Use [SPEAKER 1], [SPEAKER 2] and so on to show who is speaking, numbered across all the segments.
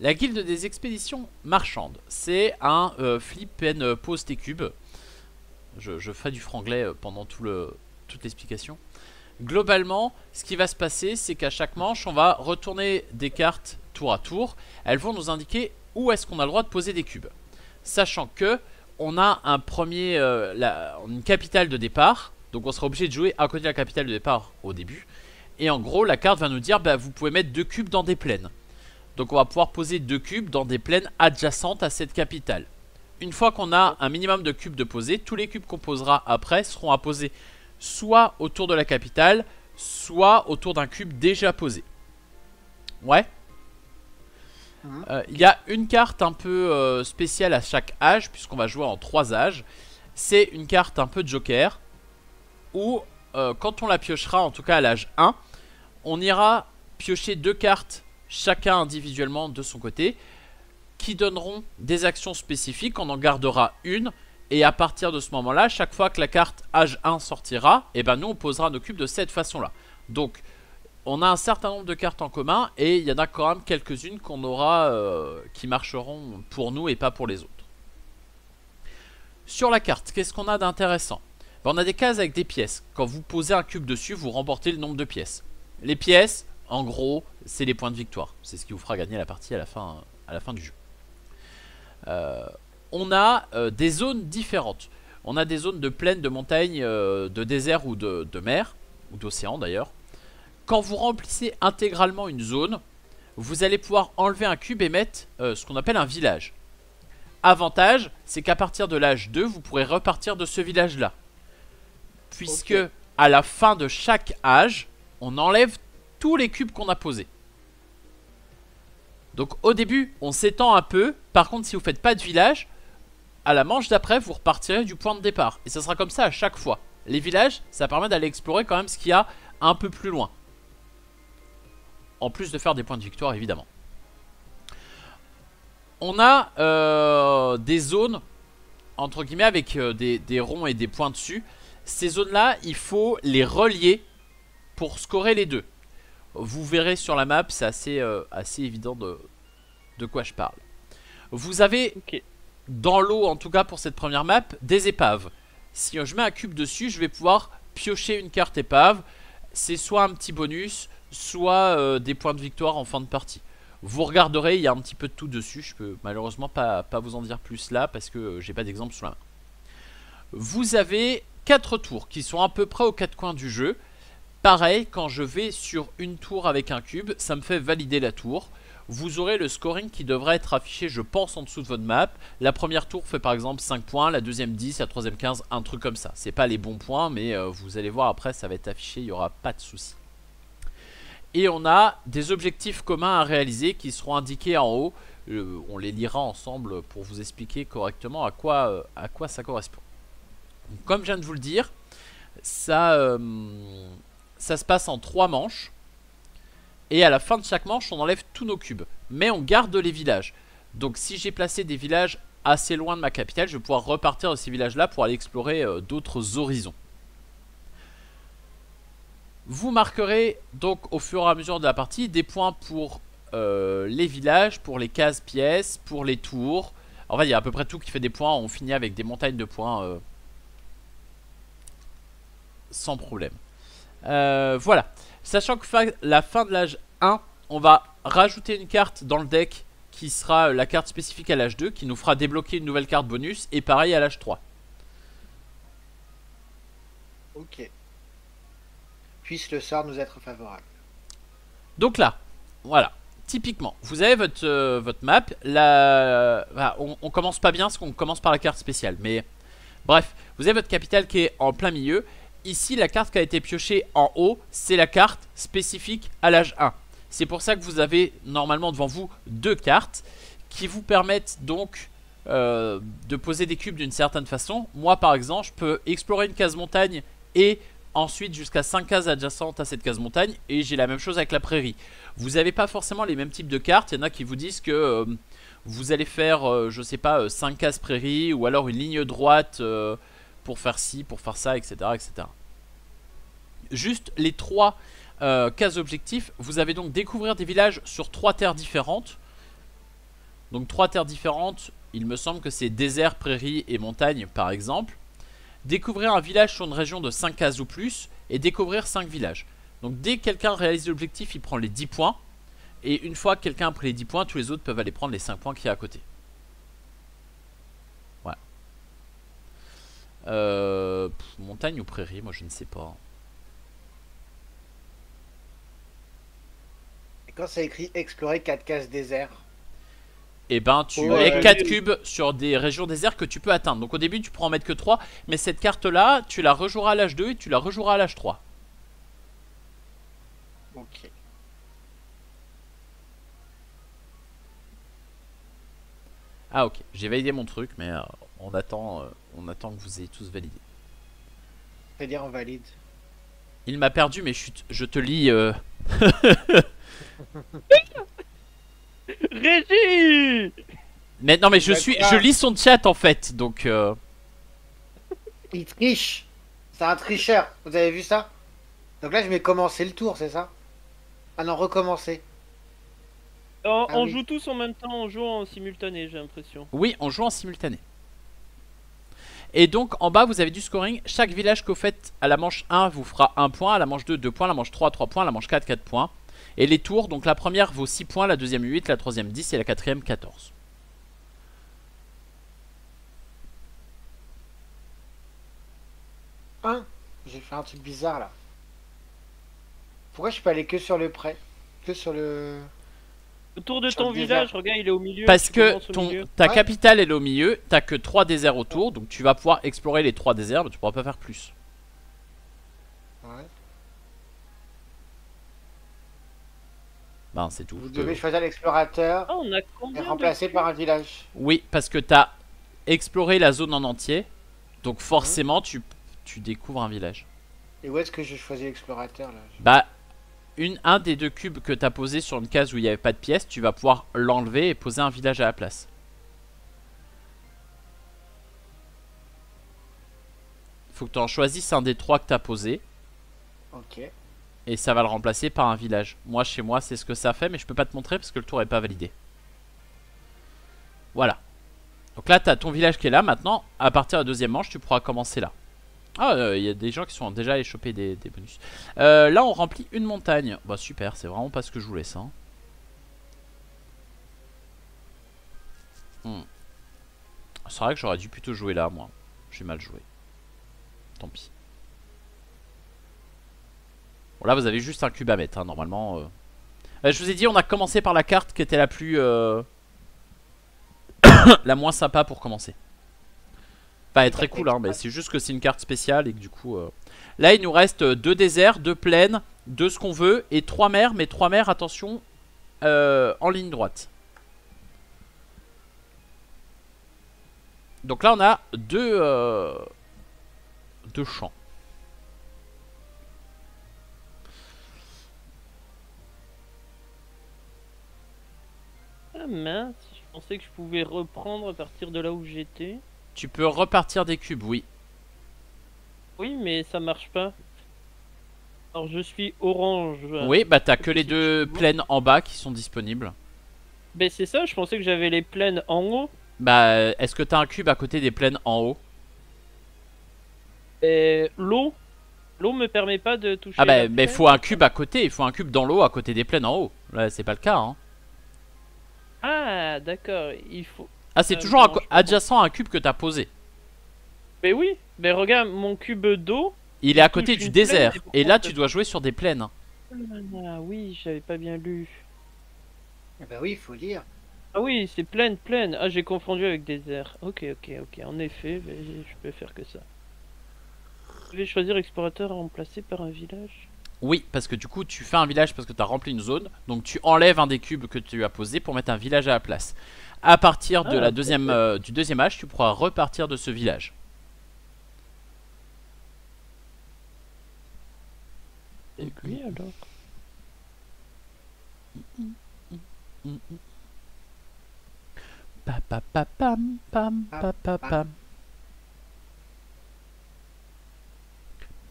[SPEAKER 1] La guilde des expéditions marchandes, c'est un flip and pose tes cubes. Je fais du franglais pendant toute l'explication. Globalement, ce qui va se passer, c'est qu'à chaque manche, on va retourner des cartes tour à tour. Elles vont nous indiquer où est-ce qu'on a le droit de poser des cubes. Sachant que on a un premier, une capitale de départ. Donc on sera obligé de jouer à côté de la capitale de départ au début. Et en gros, la carte va nous dire, bah, vous pouvez mettre 2 cubes dans des plaines. Donc on va pouvoir poser 2 cubes dans des plaines adjacentes à cette capitale. Une fois qu'on a un minimum de cubes de poser, tous les cubes qu'on posera après seront à poser soit autour de la capitale, soit autour d'un cube déjà posé. Ouais. Il y a une carte un peu spéciale à chaque âge, puisqu'on va jouer en 3 âges. C'est une carte un peu joker, où quand on la piochera, en tout cas à l'âge 1, on ira piocher 2 cartes chacun individuellement de son côté, qui donneront des actions spécifiques. On en gardera une, et à partir de ce moment là, chaque fois que la carte âge 1 sortira, et ben nous on posera nos cubes de cette façon là. Donc on a un certain nombre de cartes en commun, et il y en a quand même quelques-unes qu'on aura qui marcheront pour nous et pas pour les autres. Sur la carte, qu'est-ce qu'on a d'intéressant? Ben, on a des cases avec des pièces. Quand vous posez un cube dessus, vous remportez le nombre de pièces. Les pièces, en gros, c'est les points de victoire. C'est ce qui vous fera gagner la partie à la fin du jeu. On a des zones différentes. On a des zones de plaine, de montagne, de désert ou de mer, ou d'océan d'ailleurs. Quand vous remplissez intégralement une zone, vous allez pouvoir enlever un cube et mettre ce qu'on appelle un village. Avantage, c'est qu'à partir de l'âge 2, vous pourrez repartir de ce village-là. Puisque à la fin de chaque âge, on enlève tous les cubes qu'on a posés. Donc au début, on s'étend un peu. Par contre, si vous faites pas de village, à la manche d'après, vous repartirez du point de départ. Et ça sera comme ça à chaque fois. Les villages, ça permet d'aller explorer quand même ce qu'il y a un peu plus loin. En plus de faire des points de victoire, évidemment. On a des zones, entre guillemets, avec des ronds et des points dessus. Ces zones-là, il faut les relier pour scorer les deux. Vous verrez sur la map, c'est assez évident de quoi je parle. Vous avez, dans l'eau, en tout cas pour cette première map, des épaves. Si je mets un cube dessus, je vais pouvoir piocher une carte épave. C'est soit un petit bonus, soit des points de victoire en fin de partie. Vous regarderez, il y a un petit peu de tout dessus. Je peux malheureusement pas vous en dire plus là, parce que j'ai pas d'exemple sous la main. Vous avez 4 tours qui sont à peu près aux 4 coins du jeu. Pareil, quand je vais sur une tour avec un cube, ça me fait valider la tour. Vous aurez le scoring qui devrait être affiché, je pense, en dessous de votre map. La première tour fait par exemple 5 points, la deuxième 10, la troisième 15, un truc comme ça. C'est pas les bons points, mais vous allez voir après, ça va être affiché, il n'y aura pas de souci. Et on a des objectifs communs à réaliser qui seront indiqués en haut. On les lira ensemble pour vous expliquer correctement à quoi ça correspond. Donc, comme je viens de vous le dire, ça se passe en 3 manches. Et à la fin de chaque manche, on enlève tous nos cubes. Mais on garde les villages. Donc si j'ai placé des villages assez loin de ma capitale, je vais pouvoir repartir de ces villages-là pour aller explorer d'autres horizons. Vous marquerez donc au fur et à mesure de la partie des points pour les villages, pour les cases pièces, pour les tours. En fait, il y a à peu près tout qui fait des points. On finit avec des montagnes de points sans problème. Voilà. Sachant que la fin de l'âge 1, on va rajouter une carte dans le deck qui sera la carte spécifique à l'âge 2, qui nous fera débloquer une nouvelle carte bonus, et pareil à l'âge 3.
[SPEAKER 2] Ok. Puisse le sort nous être favorable.
[SPEAKER 1] Donc là, voilà. Typiquement, vous avez votre map. On commence pas bien parce qu'on commence par la carte spéciale. Mais bref, vous avez votre capitale qui est en plein milieu. Ici, la carte qui a été piochée en haut, c'est la carte spécifique à l'âge 1. C'est pour ça que vous avez normalement devant vous 2 cartes qui vous permettent donc de poser des cubes d'une certaine façon. Moi par exemple, je peux explorer une case montagne et ensuite jusqu'à 5 cases adjacentes à cette case montagne, et j'ai la même chose avec la prairie. Vous n'avez pas forcément les mêmes types de cartes. Il y en a qui vous disent que vous allez faire, je sais pas, 5 cases prairie, ou alors une ligne droite pour faire ci, pour faire ça, etc. etc. Juste les 3 cases objectifs. Vous avez donc découvrir des villages sur 3 terres différentes. Donc 3 terres différentes, il me semble que c'est désert, prairie et montagne par exemple. Découvrir un village sur une région de 5 cases ou plus et découvrir 5 villages. Donc dès que quelqu'un réalise l'objectif, il prend les 10 points. Et une fois que quelqu'un a pris les 10 points, tous les autres peuvent aller prendre les 5 points qu'il y a à côté. Voilà. Montagne ou prairie, moi je ne sais pas.
[SPEAKER 2] Et quand c'est écrit explorer 4 cases désert.
[SPEAKER 1] Et ben tu
[SPEAKER 2] Ouais,
[SPEAKER 1] mets 4 cubes sur des régions désertes que tu peux atteindre. Donc au début tu pourras en mettre que 3. Mais cette carte là, tu la rejoueras à l'âge 2 et tu la rejoueras à l'âge 3.
[SPEAKER 2] Ok.
[SPEAKER 1] Ah ok, j'ai validé mon truc, mais on attend que vous ayez tous validé.
[SPEAKER 2] C'est-à-dire on valide.
[SPEAKER 1] Il m'a perdu, mais chut, je te lis.
[SPEAKER 3] Régie!
[SPEAKER 1] Mais non, mais je lis son chat en fait, donc.
[SPEAKER 2] Il triche. C'est un tricheur. Vous avez vu ça? Donc là, je vais commencer le tour, c'est ça? Ah non, recommencer.
[SPEAKER 3] On
[SPEAKER 2] oui.
[SPEAKER 3] joue tous en même temps, on joue en simultané, j'ai l'impression.
[SPEAKER 1] Oui, on joue en simultané. Et donc en bas vous avez du scoring. Chaque village que vous faites à la manche 1 vous fera 1 point, à la manche 2 2 points, à la manche 3 3 points, à la manche 4 4 points. Et les tours, donc la première vaut 6 points, la deuxième 8, la troisième 10 et la quatrième 14.
[SPEAKER 2] Hein? J'ai fait un truc bizarre là. Pourquoi je peux aller que sur le prêt? Que sur le...
[SPEAKER 3] Autour de
[SPEAKER 2] Sur
[SPEAKER 3] ton
[SPEAKER 2] le désert.
[SPEAKER 3] village, regarde, il est au milieu.
[SPEAKER 1] Parce
[SPEAKER 3] tu
[SPEAKER 1] que
[SPEAKER 3] commences au milieu.
[SPEAKER 1] ta
[SPEAKER 2] Ouais.
[SPEAKER 1] capitale elle est au milieu, t'as que 3 déserts autour, donc tu vas pouvoir explorer les 3 déserts, mais tu pourras pas faire plus.
[SPEAKER 2] Ouais.
[SPEAKER 1] Ben c'est tout.
[SPEAKER 2] Vous devez choisir l'explorateur
[SPEAKER 3] Ah, on a
[SPEAKER 2] et
[SPEAKER 3] combien de
[SPEAKER 2] remplacer par un village.
[SPEAKER 1] Oui, parce que t'as exploré la zone en entier, donc forcément tu découvres un village.
[SPEAKER 2] Et où est-ce que je choisis l'explorateur là?
[SPEAKER 1] Bah, un des 2 cubes que t'as posé sur une case où il n'y avait pas de pièce, tu vas pouvoir l'enlever et poser un village à la place. Faut que tu en choisisses un des 3 que t'as posé
[SPEAKER 2] Ok.
[SPEAKER 1] et ça va le remplacer par un village. Moi, chez moi, c'est ce que ça fait, mais je peux pas te montrer parce que le tour est pas validé. Voilà. Donc là, t'as ton village qui est là. Maintenant, à partir de la deuxième manche, tu pourras commencer là. Ah, il y a des gens qui sont déjà allés choper des bonus. Là, on remplit une montagne. Bah, super, c'est vraiment pas ce que je voulais, ça. C'est vrai que j'aurais dû plutôt jouer là, moi. J'ai mal joué. Tant pis. Bon, là, vous avez juste un cube à mettre, hein, normalement. Je vous ai dit, on a commencé par la carte qui était la plus... la moins sympa pour commencer. Enfin, elle est très cool, hein, mais c'est juste que c'est une carte spéciale et que du coup... Là, il nous reste 2 déserts, 2 plaines, 2 ce qu'on veut et 3 mers. Mais 3 mers, attention, en ligne droite. Donc là, on a 2 champs.
[SPEAKER 3] Ah mince, je pensais que je pouvais reprendre à partir de là où j'étais.
[SPEAKER 1] Tu peux repartir des cubes, oui.
[SPEAKER 3] Oui, mais ça marche pas. Alors je suis orange.
[SPEAKER 1] Oui, bah t'as que
[SPEAKER 3] Ok,
[SPEAKER 1] les
[SPEAKER 3] c'est
[SPEAKER 1] 2
[SPEAKER 3] bon.
[SPEAKER 1] plaines en bas qui sont disponibles.
[SPEAKER 3] Ben c'est ça, je pensais que j'avais les plaines en haut.
[SPEAKER 1] Bah, est-ce que t'as un cube à côté des plaines en haut?
[SPEAKER 3] Et l'eau me permet pas de toucher
[SPEAKER 1] Ah bah,
[SPEAKER 3] la
[SPEAKER 1] mais
[SPEAKER 3] plaine.
[SPEAKER 1] faut un cube à côté, il faut un cube dans l'eau à côté des plaines en haut. Là, c'est pas le cas, hein.
[SPEAKER 3] Ah d'accord, il faut...
[SPEAKER 1] Ah, c'est
[SPEAKER 3] non,
[SPEAKER 1] toujours
[SPEAKER 3] je comprends.
[SPEAKER 1] adjacent à un cube que t'as posé.
[SPEAKER 3] Mais oui, mais regarde, mon cube d'eau...
[SPEAKER 1] Il est à
[SPEAKER 3] touche
[SPEAKER 1] côté du
[SPEAKER 3] une
[SPEAKER 1] désert.
[SPEAKER 3] plaine,
[SPEAKER 1] Et là,
[SPEAKER 3] pourquoi
[SPEAKER 1] tu dois jouer sur des plaines.
[SPEAKER 3] Ah oui, j'avais pas bien lu.
[SPEAKER 2] Eh ben oui, il faut lire.
[SPEAKER 3] Ah oui, c'est plaine. Ah, j'ai confondu avec désert. Ok. En effet, ben, je peux faire que ça. Je vais choisir explorateur remplacé par un village.
[SPEAKER 1] Oui, parce que du coup, tu fais un village parce que t'as rempli une zone. Donc, tu enlèves un des cubes que tu as posé pour mettre un village à la place. À partir de la deuxième, du deuxième âge, tu pourras repartir de ce village.
[SPEAKER 3] Et lui alors.
[SPEAKER 1] Pa pa pa pam pam pa pa pam.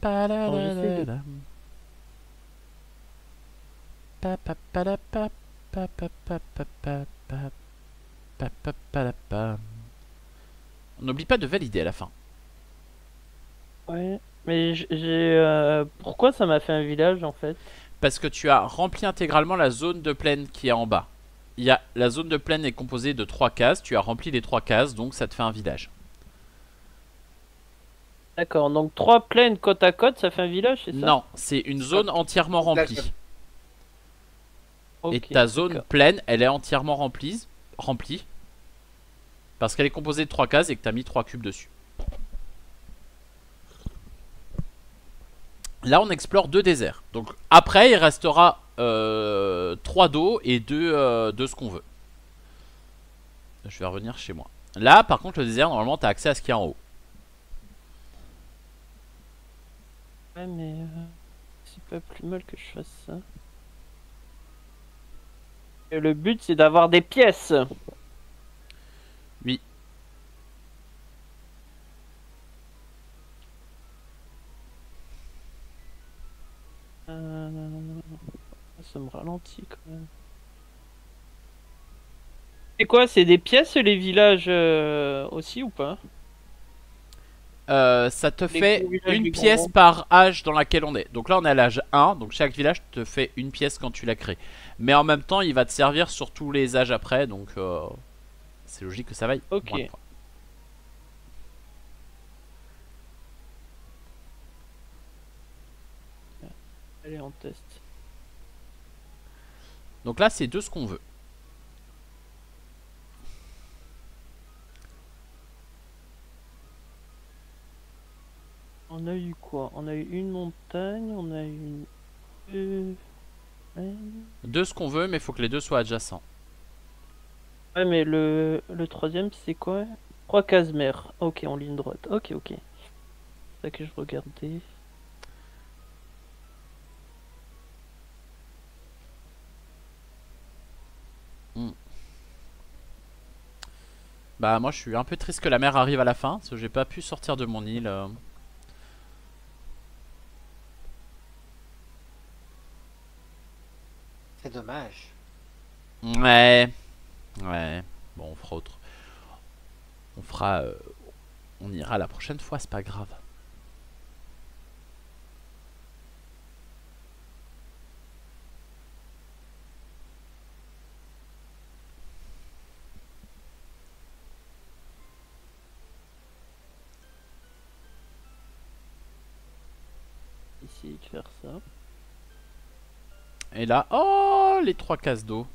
[SPEAKER 1] Pa la la la la. Pa pa pa la pa pa pa pa pa pa pa. Pa, pa, pa, la, pa. On n'oublie pas de valider à la fin.
[SPEAKER 3] Ouais. Mais pourquoi ça m'a fait un village en fait?
[SPEAKER 1] Parce que tu as rempli intégralement la zone de plaine qui est en bas. La zone de plaine est composée de 3 cases. Tu as rempli les 3 cases, donc ça te fait un village.
[SPEAKER 3] D'accord, donc 3 plaines côte à côte, ça fait un village, c'est ça?
[SPEAKER 1] Non, c'est une zone entièrement remplie.
[SPEAKER 3] Ok,
[SPEAKER 1] Et ta zone
[SPEAKER 3] d'accord.
[SPEAKER 1] pleine, elle est entièrement remplie. Parce qu'elle est composée de 3 cases et que tu as mis 3 cubes dessus. Là, on explore 2 déserts. Donc après, il restera 3 d'eau et 2 de ce qu'on veut. Je vais revenir chez moi. Là, par contre, le désert, normalement, tu as accès à ce qu'il y a en haut.
[SPEAKER 3] Ouais, mais c'est pas plus mal que je fasse ça. Et le but, c'est d'avoir des pièces.
[SPEAKER 1] Oui.
[SPEAKER 3] Ça me ralentit quand même. C'est quoi? C'est des pièces les villages aussi ou pas?
[SPEAKER 1] Ça te
[SPEAKER 3] Les
[SPEAKER 1] fait
[SPEAKER 3] gros villages
[SPEAKER 1] une
[SPEAKER 3] du
[SPEAKER 1] pièce
[SPEAKER 3] Grand
[SPEAKER 1] par âge dans laquelle on est. Donc là, on est à l'âge 1. Donc chaque village te fait une pièce quand tu la crées. Mais en même temps, il va te servir sur tous les âges après. Donc c'est logique que ça vaille
[SPEAKER 3] Ok.
[SPEAKER 1] moins de points.
[SPEAKER 3] Allez, on teste.
[SPEAKER 1] Donc là, c'est de ce qu'on veut.
[SPEAKER 3] On a eu quoi? On a eu une montagne, on a eu une... Ouais,
[SPEAKER 1] De ce qu'on veut, mais il faut que les deux soient adjacents.
[SPEAKER 3] ouais, mais le troisième, c'est quoi? 3 cases mères. Ok, en ligne droite. Ok, ok. C'est ça que je regardais.
[SPEAKER 1] Bah moi je suis un peu triste que la mer arrive à la fin, parce que j'ai pas pu sortir de mon île.
[SPEAKER 2] C'est dommage.
[SPEAKER 1] Ouais. Ouais. Bon, on fera autre. On fera... on ira la prochaine fois, c'est pas grave.
[SPEAKER 3] Essayer de faire ça.
[SPEAKER 1] Et là, oh, les 3 cases d'eau.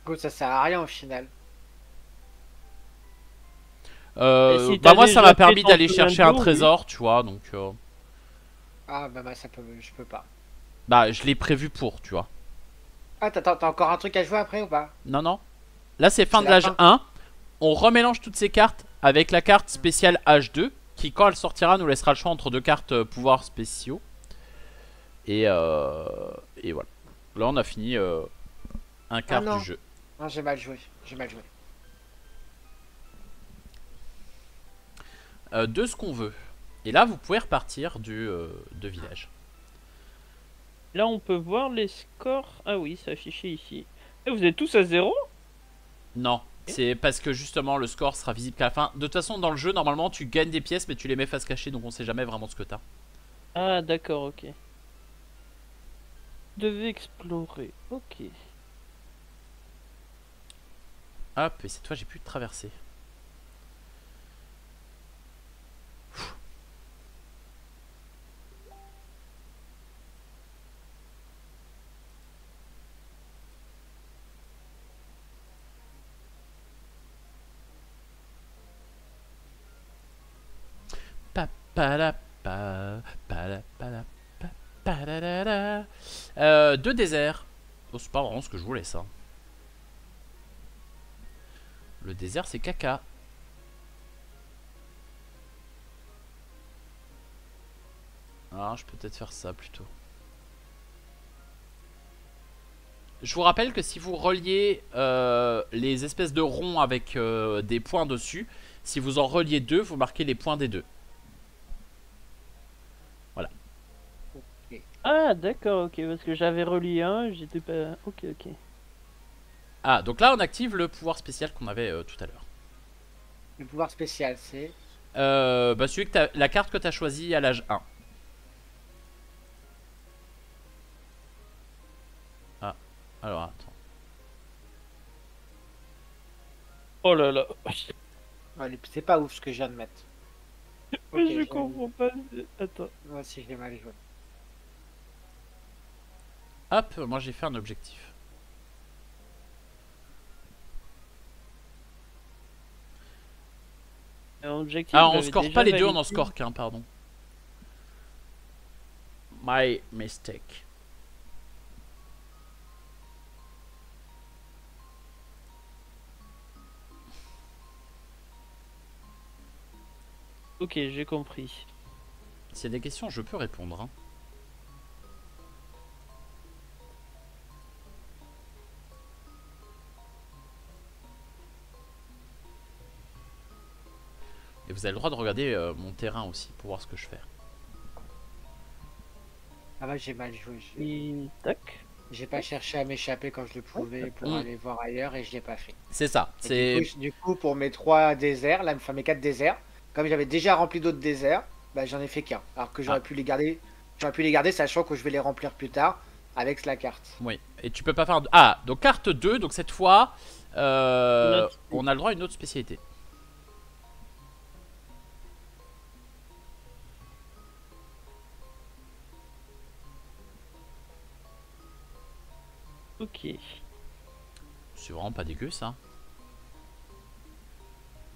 [SPEAKER 2] Écoute, ça sert à rien au final.
[SPEAKER 3] Et si
[SPEAKER 1] Bah
[SPEAKER 3] t'as
[SPEAKER 1] moi ça
[SPEAKER 3] déjà
[SPEAKER 1] m'a
[SPEAKER 3] fait
[SPEAKER 1] permis
[SPEAKER 3] ton
[SPEAKER 1] d'aller
[SPEAKER 3] chemin
[SPEAKER 1] chercher un
[SPEAKER 3] d'eau, oui.
[SPEAKER 1] trésor, tu vois, donc...
[SPEAKER 2] Ah, bah, ça peut, je peux pas.
[SPEAKER 1] bah je l'ai prévu pour, tu vois.
[SPEAKER 2] Ah, t'as encore un truc à jouer après ou pas?
[SPEAKER 1] Non, non. Là c'est fin
[SPEAKER 2] C'est
[SPEAKER 1] de
[SPEAKER 2] la
[SPEAKER 1] l'âge
[SPEAKER 2] fin.
[SPEAKER 1] 1. On remélange toutes ces cartes avec la carte spéciale H2, qui quand elle sortira nous laissera le choix entre 2 cartes pouvoirs spéciaux. Et voilà. Là on a fini un quart
[SPEAKER 2] non.
[SPEAKER 1] du jeu.
[SPEAKER 2] Non, j'ai mal joué. J'ai mal joué.
[SPEAKER 1] De ce qu'on veut. Et là vous pouvez repartir de village.
[SPEAKER 3] Là, on peut voir les scores. Ah oui, c'est affiché ici. Et vous êtes tous à 0?
[SPEAKER 1] Non, c'est parce que justement le score sera visible qu'à la fin. De toute façon dans le jeu normalement tu gagnes des pièces mais tu les mets face cachée, donc on sait jamais vraiment ce que t'as.
[SPEAKER 3] Ah, d'accord, ok. Devez explorer. Ok.
[SPEAKER 1] Hop, et cette fois j'ai pu traverser. Pa, pa, la, pa, pa, la, pa, la, pa, pa, la, la, la. Deux déserts. Oh, c'est pas vraiment ce que je voulais ça. Le désert c'est caca. Ah, je peux peut-être faire ça plutôt. Je vous rappelle que si vous reliez les espèces de ronds avec des points dessus, si vous en reliez deux, vous marquez les points des deux. Voilà.
[SPEAKER 2] Ok.
[SPEAKER 3] Ah, d'accord, ok, parce que j'avais relié un, j'étais pas. Ok, ok.
[SPEAKER 1] Ah, donc là on active le pouvoir spécial qu'on avait tout à l'heure.
[SPEAKER 2] Le pouvoir spécial, c'est.
[SPEAKER 1] Bah celui que la carte que tu as choisie à l'âge 1. Ah, alors attends.
[SPEAKER 3] Oh là là.
[SPEAKER 2] Ouais, c'est pas ouf ce que je viens de mettre. Ok,
[SPEAKER 3] Je
[SPEAKER 2] j'ai mis.
[SPEAKER 3] comprends pas. Attends.
[SPEAKER 2] Moi aussi, je l'ai mal joué.
[SPEAKER 1] Hop, moi j'ai fait un objectif.
[SPEAKER 3] Un objectif,
[SPEAKER 1] Ah,
[SPEAKER 3] je
[SPEAKER 1] on
[SPEAKER 3] l'avais
[SPEAKER 1] score
[SPEAKER 3] déjà
[SPEAKER 1] pas les deux, on
[SPEAKER 3] validé.
[SPEAKER 1] en score qu'un, pardon. My mistake.
[SPEAKER 3] Ok, j'ai compris.
[SPEAKER 1] S'il y a des questions, je peux répondre. Hein. Et vous avez le droit de regarder mon terrain aussi pour voir ce que je fais.
[SPEAKER 2] Ah bah, j'ai mal joué.
[SPEAKER 3] Et tac.
[SPEAKER 2] J'ai pas cherché à m'échapper quand je le pouvais pour
[SPEAKER 1] Mm.
[SPEAKER 2] aller voir ailleurs et je l'ai pas fait.
[SPEAKER 1] C'est ça.
[SPEAKER 2] Et
[SPEAKER 1] C'est
[SPEAKER 2] du coup, pour mes 3 déserts, là, enfin mes 4 déserts, comme j'avais déjà rempli d'autres déserts, bah, j'en ai fait qu'un. Alors que
[SPEAKER 1] Ah.
[SPEAKER 2] j'aurais pu les garder sachant que je vais les remplir plus tard avec la carte.
[SPEAKER 1] Oui. Et tu peux pas faire. Ah, donc carte 2. Donc cette fois, on a le droit à une autre spécialité.
[SPEAKER 3] Ok.
[SPEAKER 1] C'est vraiment pas dégueu ça.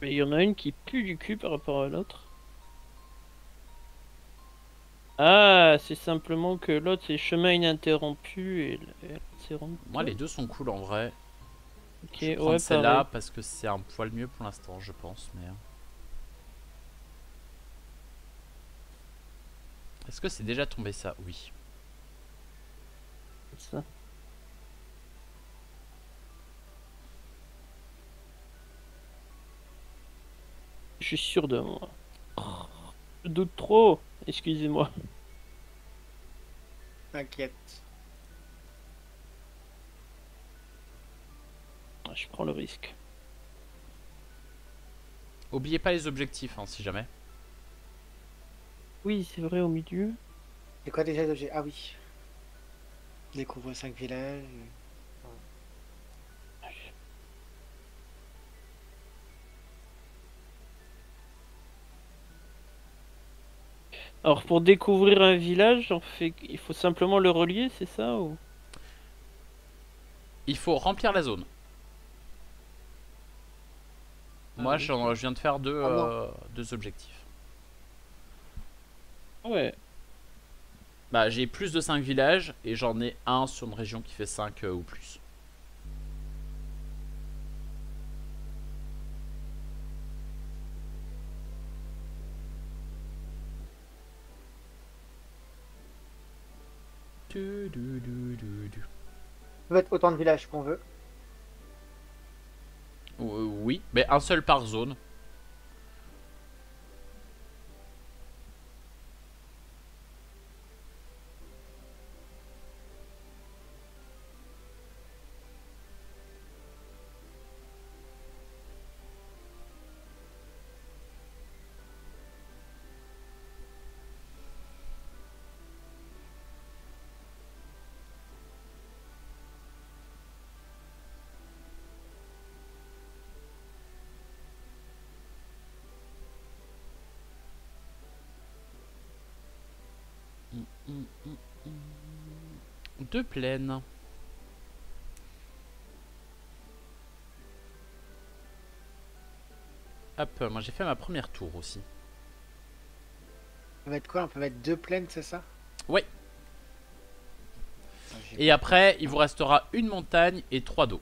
[SPEAKER 3] Mais il y en a une qui pue du cul par rapport à l'autre. Ah, c'est simplement que l'autre c'est chemin ininterrompu et c'est rond.
[SPEAKER 1] Moi, les deux sont cool en vrai.
[SPEAKER 3] Ok,
[SPEAKER 1] Je vais
[SPEAKER 3] ouais,
[SPEAKER 1] prendre celle-là
[SPEAKER 3] pareil.
[SPEAKER 1] parce que c'est un poil mieux pour l'instant, je pense. Mais est-ce que c'est déjà tombé ça? Oui.
[SPEAKER 3] Ça. Je suis sûr de moi. Je doute trop. Excusez-moi.
[SPEAKER 2] T'inquiète.
[SPEAKER 3] Je prends le risque.
[SPEAKER 1] Oubliez pas les objectifs, hein, si jamais.
[SPEAKER 3] Oui, c'est vrai au milieu.
[SPEAKER 2] C'est quoi déjà l'objet? Ah oui. Découvre 5 villages.
[SPEAKER 3] Alors pour découvrir un village, il faut simplement le relier, c'est ça ou...
[SPEAKER 1] Il faut remplir la zone. Moi,
[SPEAKER 2] oui.
[SPEAKER 1] je viens de faire
[SPEAKER 2] Ah non.
[SPEAKER 1] deux objectifs.
[SPEAKER 3] Ouais.
[SPEAKER 1] Bah, j'ai plus de 5 villages et j'en ai un sur une région qui fait 5 ou plus.
[SPEAKER 2] On peut mettre autant de villages qu'on veut.
[SPEAKER 1] Oui, mais un seul par zone. Deux plaines. Hop, moi j'ai fait ma première tour aussi.
[SPEAKER 2] On peut mettre quoi? On peut mettre 2 plaines, c'est ça?
[SPEAKER 1] Ouais.
[SPEAKER 2] Ah,
[SPEAKER 1] Et après, il vous restera une montagne et 3 d'eau.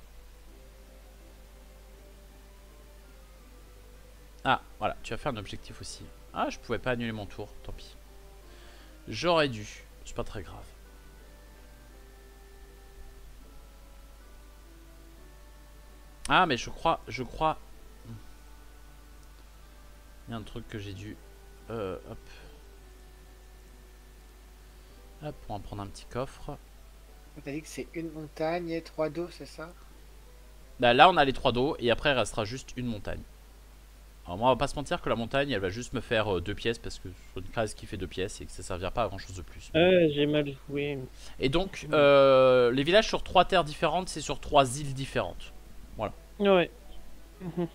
[SPEAKER 1] Ah, voilà, tu as fait un objectif aussi. Ah, je pouvais pas annuler mon tour, tant pis. J'aurais dû, c'est pas très grave. Ah, mais je crois... Il y a un truc que j'ai dû... hop. Hop, on va prendre un petit coffre.
[SPEAKER 2] T'as dit que c'est une montagne et 3 d'eau, c'est ça?
[SPEAKER 1] Bah, là, on a les 3 d'eau et après, il restera juste une montagne. Alors, moi, on va pas se mentir que la montagne, elle va juste me faire 2 pièces parce que c'est une case qui fait 2 pièces et que ça servira pas à grand chose de plus.
[SPEAKER 3] J'ai mal joué.
[SPEAKER 1] Et donc, les villages sur 3 terres différentes, c'est sur 3 îles différentes.
[SPEAKER 3] Ouais. Mhm.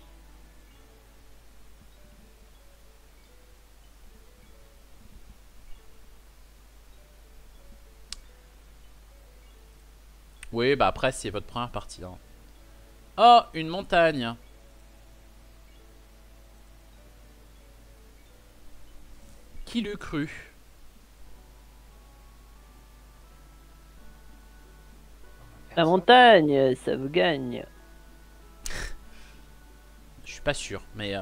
[SPEAKER 1] Oui, bah après, c'est votre première partie. Hein. Oh, une montagne. Qui l'eût cru?
[SPEAKER 3] La montagne, ça vous gagne.
[SPEAKER 1] Je suis pas sûr, mais...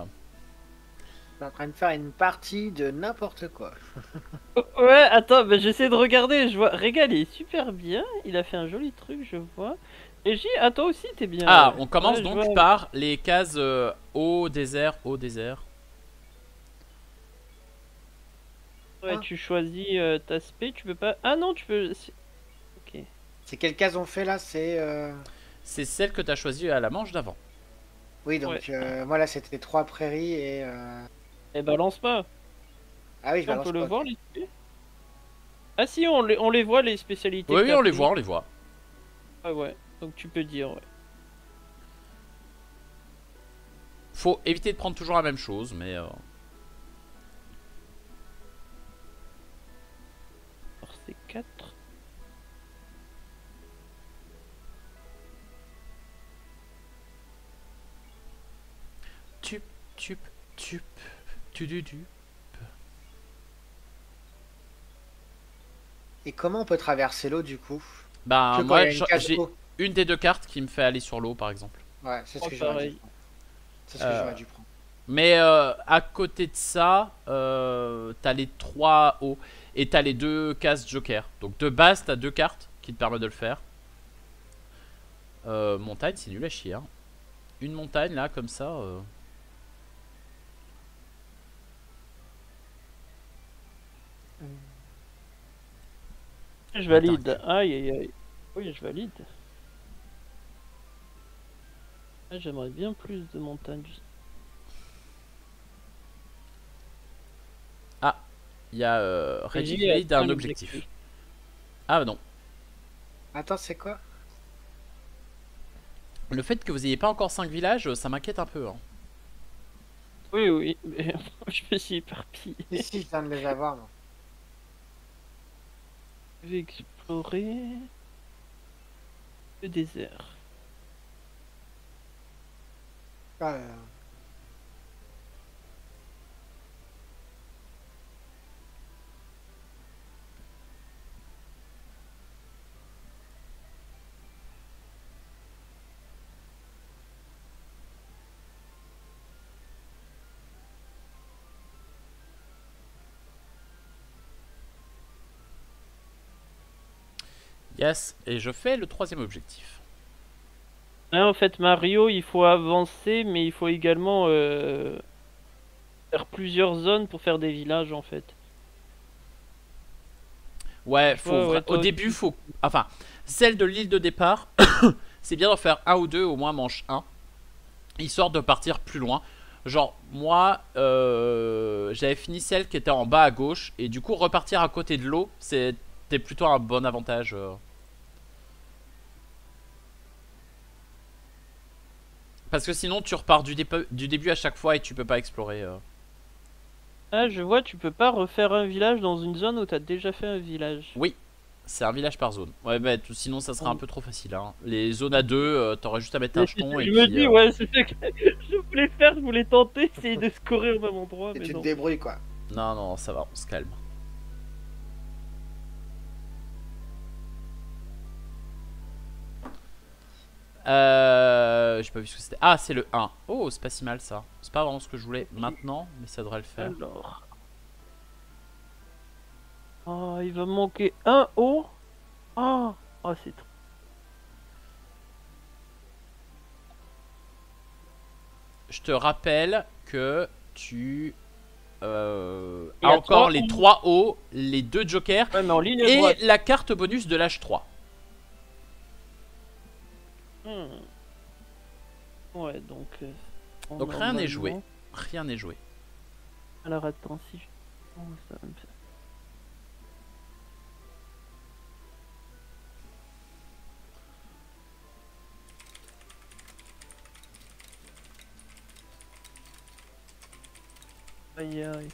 [SPEAKER 2] T'es en train de faire une partie de n'importe quoi.
[SPEAKER 3] Ouais, attends, bah, j'essaie de regarder, je vois. Régal, il est super bien, il a fait un joli truc, je vois. Et J, à toi aussi, t'es bien.
[SPEAKER 1] Ah,
[SPEAKER 3] Ouais.
[SPEAKER 1] on commence
[SPEAKER 3] Ouais, je
[SPEAKER 1] donc
[SPEAKER 3] vois.
[SPEAKER 1] par les cases eau, désert, eau, désert.
[SPEAKER 3] Ouais,
[SPEAKER 2] Ah.
[SPEAKER 3] tu choisis ta spé, tu peux pas. Ah non, tu peux. Ok.
[SPEAKER 2] C'est quelle case on fait là? C'est.
[SPEAKER 1] C'est celle que tu as choisie à la manche d'avant.
[SPEAKER 2] Oui, donc moi là c'était 3 prairies et.
[SPEAKER 3] Eh ben, lance pas.
[SPEAKER 2] Ah oui, je
[SPEAKER 3] On
[SPEAKER 2] balance
[SPEAKER 3] peut le
[SPEAKER 2] pas.
[SPEAKER 3] voir,
[SPEAKER 2] Ok.
[SPEAKER 3] les spé. Ah si, on les voit, les spécialités.
[SPEAKER 1] Oui,
[SPEAKER 3] que
[SPEAKER 1] oui,
[SPEAKER 3] t'as
[SPEAKER 1] on les
[SPEAKER 3] pris.
[SPEAKER 1] voit, on les voit.
[SPEAKER 3] Ah ouais, donc tu peux dire, ouais.
[SPEAKER 1] Faut éviter de prendre toujours la même chose, mais...
[SPEAKER 3] Alors c'est 4.
[SPEAKER 1] Tup, tup, tup, tu.
[SPEAKER 2] Et comment on peut traverser l'eau du coup?
[SPEAKER 1] Bah,
[SPEAKER 2] Que quand il y
[SPEAKER 1] moi,
[SPEAKER 2] a une case
[SPEAKER 1] j'ai
[SPEAKER 2] eau.
[SPEAKER 1] une des 2 cartes qui me fait aller sur l'eau, par exemple.
[SPEAKER 2] Ouais, c'est ce
[SPEAKER 3] Oh,
[SPEAKER 2] que j'aurais dû
[SPEAKER 3] pareil.
[SPEAKER 2] prendre. C'est ce que j'aurais dû prendre.
[SPEAKER 1] Mais à côté de ça, t'as les 3 hauts et t'as les 2 cases joker. Donc de base, t'as 2 cartes qui te permettent de le faire. Montagne, c'est nul à chier. Hein. Une montagne là, comme ça.
[SPEAKER 3] Je valide.
[SPEAKER 1] Attends,
[SPEAKER 3] Aïe aïe aïe. Oui, je valide. Ah, j'aimerais bien plus de montagnes.
[SPEAKER 1] Il y a
[SPEAKER 3] Et
[SPEAKER 1] Reggie
[SPEAKER 3] J
[SPEAKER 1] qui valide
[SPEAKER 3] a
[SPEAKER 1] un
[SPEAKER 3] un
[SPEAKER 1] objectif. Ah non.
[SPEAKER 2] Attends, c'est quoi?
[SPEAKER 1] Le fait que vous ayez pas encore 5 villages, ça m'inquiète un peu. Hein.
[SPEAKER 3] Oui, oui, mais je me suis éparpillé.
[SPEAKER 2] Ici, je viens de les avoir. Moi.
[SPEAKER 3] Je vais explorer le désert.
[SPEAKER 2] Ah,
[SPEAKER 1] Yes, et je fais le 3ème objectif.
[SPEAKER 3] Là, en fait, Mario, il faut avancer, mais il faut également faire plusieurs zones pour faire des villages, en fait.
[SPEAKER 1] Ouais,
[SPEAKER 3] Ouais,
[SPEAKER 1] au
[SPEAKER 3] toi
[SPEAKER 1] début,
[SPEAKER 3] aussi.
[SPEAKER 1] faut. Enfin, celle de l'île de départ, c'est bien d'en faire un ou deux, au moins manche 1, histoire de partir plus loin. Genre, moi, j'avais fini celle qui était en bas à gauche, et du coup, repartir à côté de l'eau, c'était plutôt un bon avantage. Parce que sinon, tu repars du début à chaque fois et tu peux pas explorer.
[SPEAKER 3] Ah, je vois, tu peux pas refaire un village dans une zone où t'as déjà fait un village.
[SPEAKER 1] Oui, c'est un village par zone. Ouais, mais sinon, ça serait un peu trop facile. Hein. Les zones à 2, t'aurais juste à mettre un jeton et
[SPEAKER 3] Je me
[SPEAKER 1] puis.
[SPEAKER 3] dis, ouais, c'est ça que je voulais faire, je voulais tenter, essayer de scorer au même endroit,
[SPEAKER 2] et
[SPEAKER 3] mais
[SPEAKER 2] tu te
[SPEAKER 3] non.
[SPEAKER 2] débrouilles quoi.
[SPEAKER 1] Non, non, ça va, on se calme. J'ai pas vu ce que c'était. Ah, c'est le 1. Oh, c'est pas si mal ça. C'est pas vraiment ce que je voulais maintenant, mais ça devrait le faire.
[SPEAKER 3] Alors. Oh, il va me manquer un haut. Oh, oh c'est trop.
[SPEAKER 1] Je te rappelle que tu
[SPEAKER 3] Il y
[SPEAKER 1] a
[SPEAKER 3] a
[SPEAKER 1] encore
[SPEAKER 3] trois
[SPEAKER 1] les
[SPEAKER 3] hauts.
[SPEAKER 1] 3 hauts, les 2 jokers
[SPEAKER 3] Ouais, mais en ligne
[SPEAKER 1] et
[SPEAKER 3] droite.
[SPEAKER 1] la carte bonus de l'âge 3.
[SPEAKER 3] Hmm. Ouais, donc.
[SPEAKER 1] Donc rien n'est joué.
[SPEAKER 3] normalement-
[SPEAKER 1] Rien n'est joué.
[SPEAKER 3] Alors attends, si je. Oh, ça va me faire- Aïe aïe.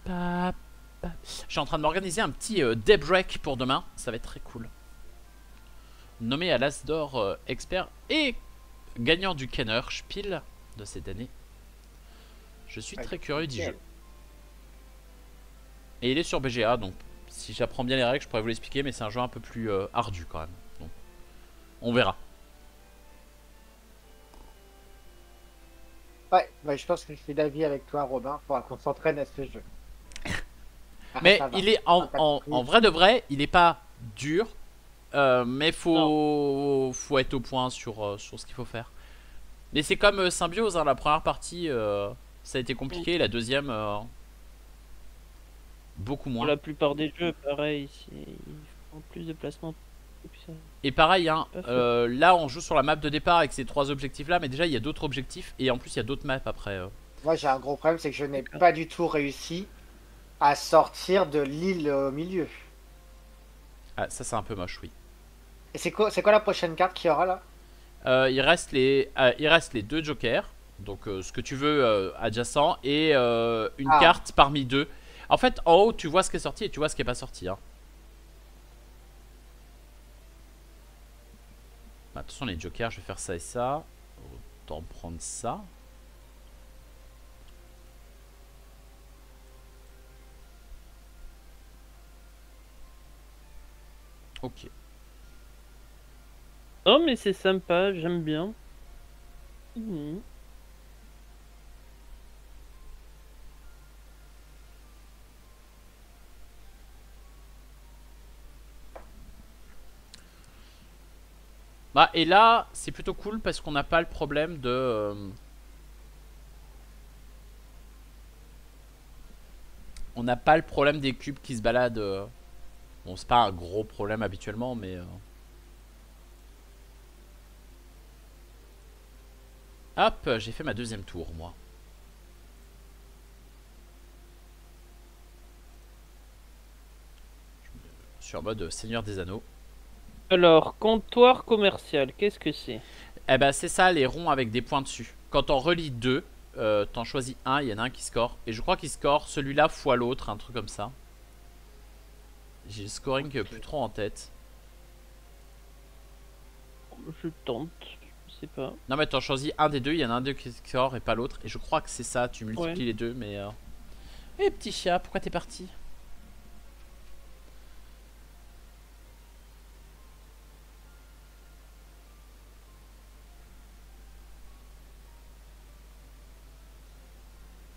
[SPEAKER 1] Pa, pa. Je suis en train de m'organiser un petit daybreak pour demain. Ça va être très cool. Nommé à l'As d'Or expert et gagnant du Kenner Spiel de cette année. Je suis très curieux du jeu. Et il est sur BGA, donc si j'apprends bien les règles, je pourrais vous l'expliquer, mais c'est un jeu un peu plus ardu quand même. Donc, on verra.
[SPEAKER 2] Ouais, bah, je pense que je suis d'avis avec toi, Robin. Faudra qu'on s'entraîne à ce jeu. Ah,
[SPEAKER 1] Mais
[SPEAKER 2] ça va.
[SPEAKER 1] il est en vrai de vrai, il est pas dur, mais faut être au point sur ce qu'il faut faire. Mais c'est comme Symbiose, hein, la première partie, ça a été compliqué, la deuxième, beaucoup
[SPEAKER 3] Pour
[SPEAKER 1] moins.
[SPEAKER 3] la plupart des jeux, pareil, ils font plus de placements. Et puis ça-
[SPEAKER 1] Et pareil, hein,
[SPEAKER 3] Parfait.
[SPEAKER 1] là on joue sur la map de départ avec ces 3 objectifs là, mais déjà il y a d'autres objectifs et en plus il y a d'autres maps après.
[SPEAKER 2] Moi, j'ai un gros problème, c'est que je n'ai pas du tout réussi à sortir de l'île au milieu.
[SPEAKER 1] Ah, ça c'est un peu moche, oui.
[SPEAKER 2] Et c'est quoi la prochaine carte qu'il y aura là?
[SPEAKER 1] Il reste les 2 jokers, donc ce que tu veux adjacent, et une
[SPEAKER 2] Ah.
[SPEAKER 1] carte parmi 2. En fait, en haut, tu vois ce qui est sorti et tu vois ce qui est pas sorti. Hein. Bah, attention, les jokers, je vais faire ça et ça. Autant prendre ça. Ok.
[SPEAKER 3] Oh, mais c'est sympa, j'aime bien. Mhm.
[SPEAKER 1] Bah, et là, c'est plutôt cool parce qu'on n'a pas le problème de... on n'a pas le problème des cubes qui se baladent. Bon, c'est pas un gros problème habituellement, mais... Hop, j'ai fait ma deuxième tour, moi. Je suis en mode Seigneur des Anneaux.
[SPEAKER 3] Alors, comptoir commercial, qu'est-ce que c'est?
[SPEAKER 1] Eh ben, c'est ça, les ronds avec des points dessus. Quand on relie 2, t'en choisis un, il y en a un qui score. Et je crois qu'il score celui-là fois l'autre, un truc comme ça. J'ai le scoring plus trop en tête.
[SPEAKER 3] Je tente, je sais pas.
[SPEAKER 1] Non mais t'en choisis un des deux, il y en a un des qui score et pas l'autre. Et je crois que c'est ça, tu multiplies
[SPEAKER 3] Ouais.
[SPEAKER 1] les deux, mais... Eh petit chat, pourquoi t'es parti?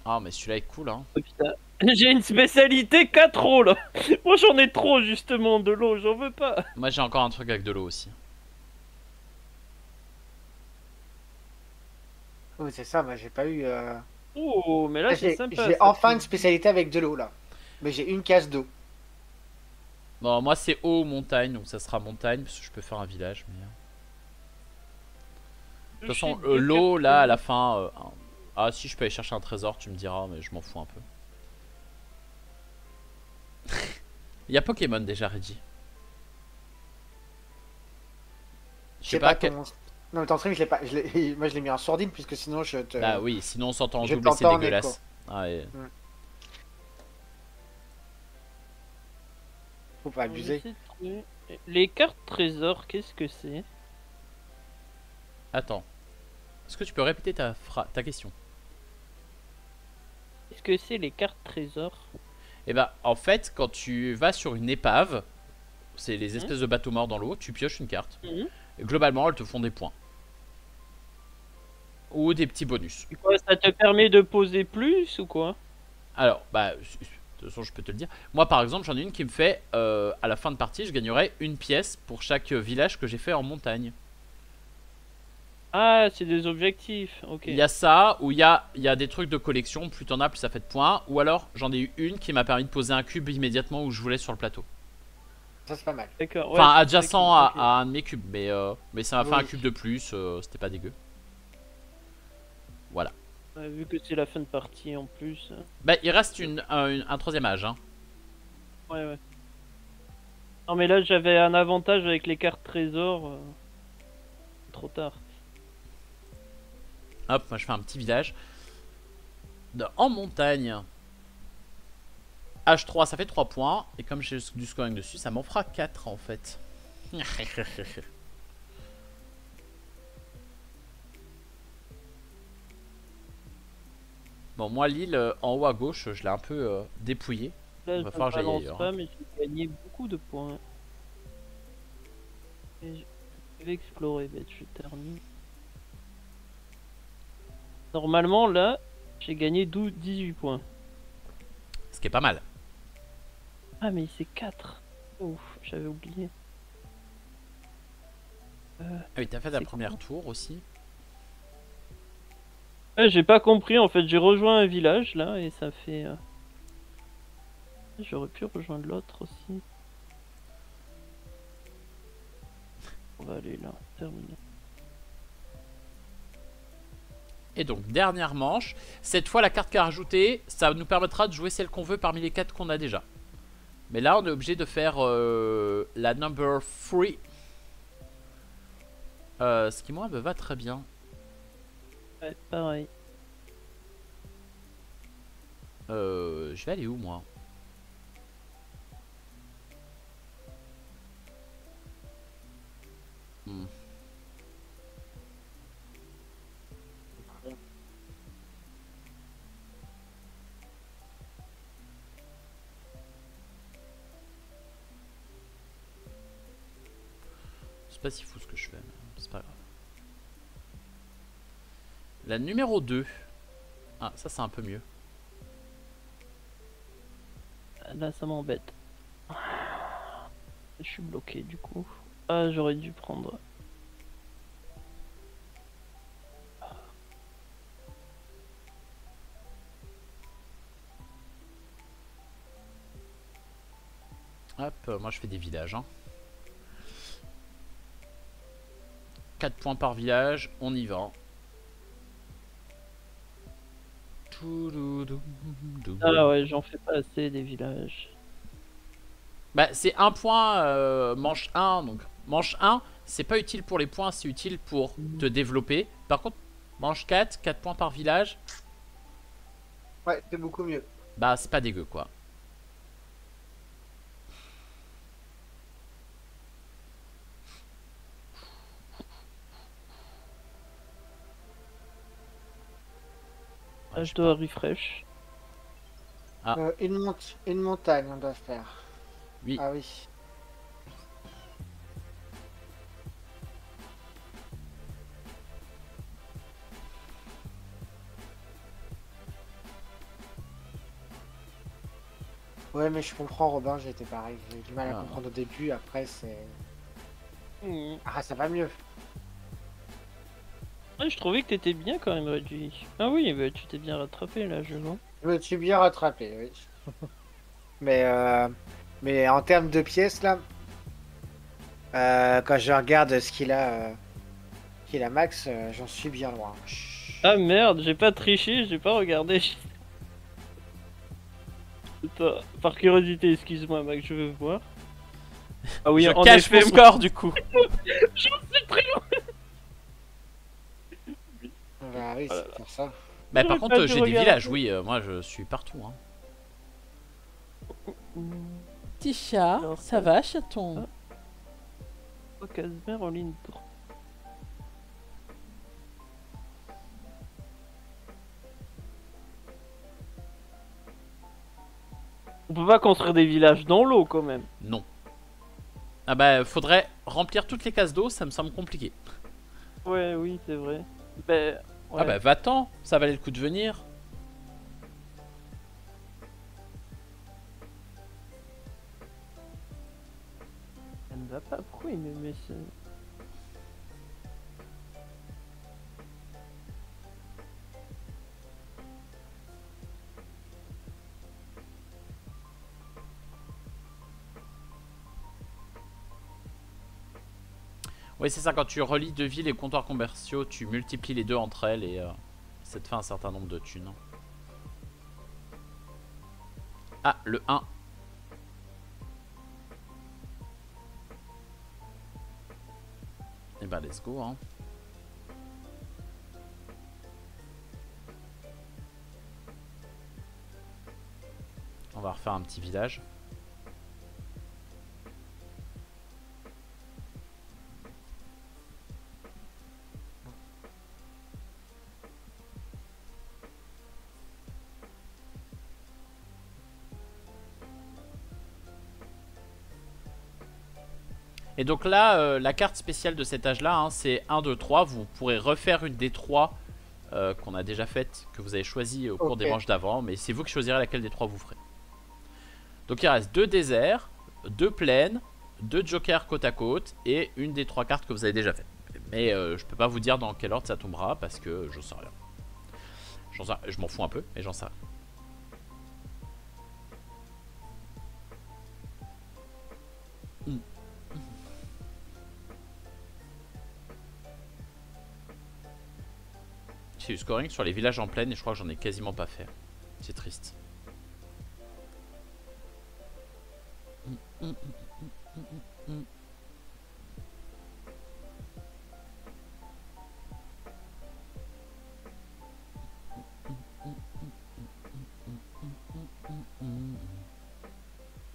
[SPEAKER 1] Ah mais celui-là est cool hein.
[SPEAKER 3] Oh, putain. J'ai une spécialité 4 eaux là. Moi j'en ai trop justement de l'eau, j'en veux pas.
[SPEAKER 1] Moi j'ai encore un truc avec de l'eau aussi.
[SPEAKER 2] Oui, c'est ça, moi j'ai pas eu.
[SPEAKER 3] Oh, mais là c'est
[SPEAKER 2] J'ai
[SPEAKER 3] sympa.
[SPEAKER 2] j'ai
[SPEAKER 3] ça.
[SPEAKER 2] enfin une spécialité avec de l'eau là. Mais j'ai une case d'eau.
[SPEAKER 1] Bon moi c'est eau ou montagne, donc ça sera montagne parce que je peux faire un village. Mais... De toute façon,
[SPEAKER 3] Je suis
[SPEAKER 1] l'eau
[SPEAKER 3] deux
[SPEAKER 1] là à
[SPEAKER 3] cartes.
[SPEAKER 1] la fin... Ah si je peux aller chercher un trésor, tu me diras, mais je m'en fous un peu. Il y a Pokémon déjà, Reggie. Je sais pas quel...
[SPEAKER 2] ton... Non, mais ton stream, je l'ai pas. Moi je l'ai mis en sourdine puisque sinon je te.
[SPEAKER 1] Bah oui, sinon on s'entend en
[SPEAKER 2] je
[SPEAKER 1] double et c'est
[SPEAKER 2] t'entends en
[SPEAKER 1] dégueulasse.
[SPEAKER 2] écho.
[SPEAKER 1] Ah, et...
[SPEAKER 2] Faut pas
[SPEAKER 3] On
[SPEAKER 2] abuser.
[SPEAKER 3] essaie de trouver- Les cartes trésors, qu'est-ce que c'est?
[SPEAKER 1] Attends. Est-ce que tu peux répéter ta question?
[SPEAKER 3] Qu'est-ce que c'est les cartes trésors?
[SPEAKER 1] Et bah en fait quand tu vas sur une épave, c'est les espèces de bateaux morts dans l'eau, tu pioches une carte.
[SPEAKER 3] Mhm.
[SPEAKER 1] Et globalement elles te font des points. Ou des petits bonus.
[SPEAKER 3] Et quoi, ça te permet de poser plus ou quoi?
[SPEAKER 1] Alors bah... De toute façon, je peux te le dire. Moi, par exemple, j'en ai une qui me fait, à la fin de partie, je gagnerai une pièce pour chaque village que j'ai fait en montagne.
[SPEAKER 3] Ah, c'est des objectifs, ok.
[SPEAKER 1] Il y a ça, où il y a des trucs de collection, plus t'en as, plus ça fait de points. Ou alors, j'en ai eu une qui m'a permis de poser un cube immédiatement où je voulais sur le plateau.
[SPEAKER 2] Ça, c'est pas mal.
[SPEAKER 3] D'accord, ouais,
[SPEAKER 1] Enfin,
[SPEAKER 3] c'est
[SPEAKER 1] adjacent
[SPEAKER 3] ça
[SPEAKER 1] à,
[SPEAKER 3] ok.
[SPEAKER 1] à un de mes cubes, mais ça m'a fait un
[SPEAKER 2] Oui.
[SPEAKER 1] cube de plus, c'était pas dégueu. Voilà.
[SPEAKER 3] Ouais, vu que c'est la fin de partie en plus.
[SPEAKER 1] Bah, il reste un troisième âge, hein.
[SPEAKER 3] Ouais, ouais. Non, mais là, j'avais un avantage avec les cartes trésors. Trop tard.
[SPEAKER 1] Hop, moi je fais un petit village. En montagne. H3, ça fait 3 points. Et comme j'ai du scoring dessus, ça m'en fera 4 en fait. Bon, moi, l'île en haut à gauche, je l'ai un peu dépouillée.
[SPEAKER 3] Là,
[SPEAKER 1] Il
[SPEAKER 3] je
[SPEAKER 1] va
[SPEAKER 3] ne
[SPEAKER 1] falloir que j'aille
[SPEAKER 3] balance
[SPEAKER 1] ailleurs.
[SPEAKER 3] pas, mais j'ai gagné beaucoup de points. Et je vais explorer, bête, je termine. Normalement, là, j'ai gagné 18 points.
[SPEAKER 1] Ce qui est pas mal.
[SPEAKER 3] Ah, mais c'est 4. Ouf, j'avais oublié.
[SPEAKER 1] Ah oui, t'as fait ta
[SPEAKER 3] C'est
[SPEAKER 1] première
[SPEAKER 3] quoi
[SPEAKER 1] tour aussi.
[SPEAKER 3] Ouais, j'ai pas compris, en fait, j'ai rejoint un village, là, et ça fait... J'aurais pu rejoindre l'autre aussi. On va aller là, terminé.
[SPEAKER 1] Et donc, dernière manche. Cette fois, la carte qui a rajoutée, ça nous permettra de jouer celle qu'on veut parmi les 4 qu'on a déjà. Mais là, on est obligé de faire la number 3. Ce qui, moi, me va très bien.
[SPEAKER 3] Ouais, pareil.
[SPEAKER 1] Je vais aller où, moi? Hmm. C'est pas si fou ce que je fais, mais c'est pas grave. La numéro 2. Ah, ça, c'est un peu mieux.
[SPEAKER 3] Là, ça m'embête. Je suis bloqué, du coup. Ah, j'aurais dû prendre...
[SPEAKER 1] Hop, moi, je fais des villages, hein. 4 points par village, on y va.
[SPEAKER 3] Ah ouais, j'en fais pas assez des villages.
[SPEAKER 1] Bah, c'est un point manche 1. Donc, manche 1, c'est pas utile pour les points, c'est utile pour te développer. Par contre, manche 4, 4 points par village,
[SPEAKER 2] Ouais, c'est beaucoup mieux.
[SPEAKER 1] bah, c'est pas dégueu quoi. Ouais,
[SPEAKER 3] Ah,
[SPEAKER 1] je
[SPEAKER 3] je
[SPEAKER 1] sais
[SPEAKER 3] dois
[SPEAKER 1] pas.
[SPEAKER 3] refresh.
[SPEAKER 1] Ah.
[SPEAKER 2] Une montagne, on doit faire.
[SPEAKER 1] Oui.
[SPEAKER 2] Ah oui. Ouais, mais je comprends, Robin, j'ai été pareil. J'ai eu du mal à
[SPEAKER 1] Ah.
[SPEAKER 2] comprendre au début, après c'est...
[SPEAKER 3] Mhm.
[SPEAKER 2] Ah, ça va mieux.
[SPEAKER 3] Ah, je trouvais que t'étais bien quand même réduit. Ah oui, bah, tu t'es bien rattrapé là, je vois.
[SPEAKER 2] Je me suis bien rattrapé, oui. Mais, mais en termes de pièces, là, quand je regarde ce qu'il a Max, j'en suis bien loin.
[SPEAKER 3] Ah merde, j'ai pas triché, j'ai pas regardé. Attends, par curiosité, excuse-moi, Max, je veux voir. Ah oui,
[SPEAKER 1] Je
[SPEAKER 3] en
[SPEAKER 1] cache
[SPEAKER 3] effet,
[SPEAKER 1] mon score du coup.
[SPEAKER 3] j'en suis très loin.
[SPEAKER 2] Bah oui, c'est pour ça.
[SPEAKER 1] Bah, par
[SPEAKER 3] J'aurais
[SPEAKER 1] contre,
[SPEAKER 3] pas dû
[SPEAKER 1] j'ai des
[SPEAKER 3] regarder.
[SPEAKER 1] villages, oui. Moi, je suis partout. Hein. Petit chat,
[SPEAKER 3] Alors,
[SPEAKER 1] ça va, chaton?
[SPEAKER 3] Oh, Casimir en ligne droite. On peut pas construire des villages dans l'eau quand même.
[SPEAKER 1] Non. Ah bah, faudrait remplir toutes les cases d'eau, ça me semble compliqué.
[SPEAKER 3] Ouais, oui, c'est vrai. Ben, ouais.
[SPEAKER 1] Ah bah, va-t'en, ça valait le coup de venir.
[SPEAKER 3] Ça ne va pas, pourquoi il me met ce...
[SPEAKER 1] Oui, c'est ça, quand tu relis deux villes et comptoirs commerciaux, tu multiplies les deux entre elles et ça te fait un certain nombre de thunes. Ah, le 1. Et bah, let's go, hein. On va refaire un petit village. Et donc là, la carte spéciale de cet âge-là, hein, c'est 1, 2, 3. Vous pourrez refaire une des 3 qu'on a déjà faites, que vous avez choisi au cours des manches d'avant. Mais c'est vous qui choisirez laquelle des 3 vous ferez. Donc il reste 2 déserts, 2 plaines, 2 jokers côte à côte et une des 3 cartes que vous avez déjà faites. Mais je peux pas vous dire dans quel ordre ça tombera parce que je sais rien. Je m'en fous un peu, mais j'en sais rien. J'ai eu scoring sur les villages en plaine et je crois que j'en ai quasiment pas fait. C'est triste.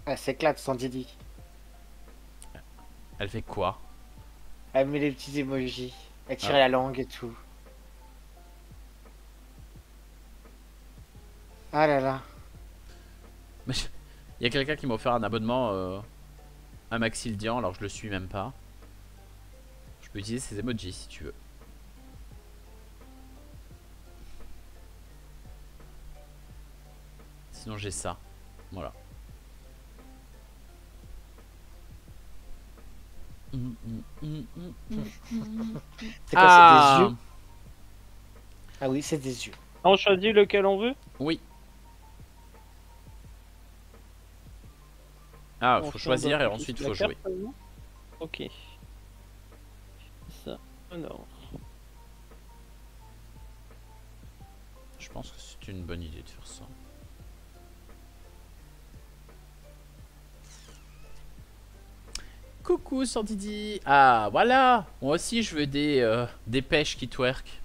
[SPEAKER 2] Elle s'éclate sans Didi.
[SPEAKER 1] Elle fait quoi?
[SPEAKER 2] Elle met les petits emojis. Elle tire la langue et tout. Ah là là.
[SPEAKER 1] Il y a quelqu'un qui m'a offert un abonnement à Maxildian alors je le suis même pas. Je peux utiliser ces emojis si tu veux. Sinon j'ai ça. Voilà.
[SPEAKER 2] C'est quoi, c'est des yeux? Ah oui, c'est des yeux.
[SPEAKER 3] On choisit lequel on veut?
[SPEAKER 1] Oui. Ah,
[SPEAKER 3] On
[SPEAKER 1] faut choisir et
[SPEAKER 3] change
[SPEAKER 1] ensuite
[SPEAKER 3] la
[SPEAKER 1] faut
[SPEAKER 3] carte,
[SPEAKER 1] jouer.
[SPEAKER 3] seulement. Ok. Ça, alors.
[SPEAKER 1] Je pense que c'est une bonne idée de faire ça. Coucou Santidi. Ah voilà. Moi aussi je veux des pêches qui twerk.